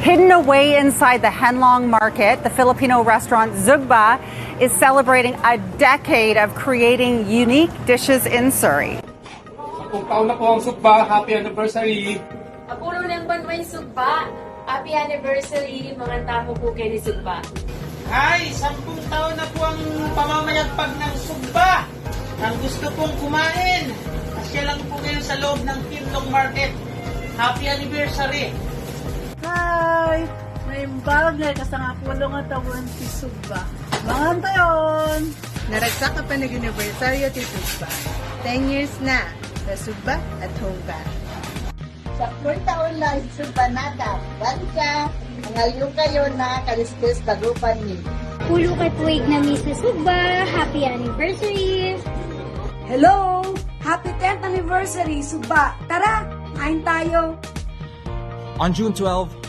Hidden away inside the Henlong Market, the Filipino restaurant Zugba is celebrating a decade of creating unique dishes in Surrey. Kung taon na po ang Sugba, happy anniversary! Puno ng banway Sugba. Happy anniversary, mga tao po kayo ni Sugba. Ay, 10 taon na po ang pamamayagpag ng Sugba. Ang gusto pong kumain, asya lang po kayo sa loob ng Henlong Market. Happy anniversary! Hi! May bagay kasi nga pulo nga tawon si Sugba. Bangan tayon! Naragsak ka pa nag-aniversaryo ti Sugba. 10 years na sa Sugba at home ba. Sa 4 taon lang Sugba nata. Bansa, ngayon kayo na kaliskis tagupan ni. Pulo ka tuwig na Miss na Sugba. Happy anniversary! Hello! Happy 10th anniversary, Sugba! Tara! Kain tayo! On June 12,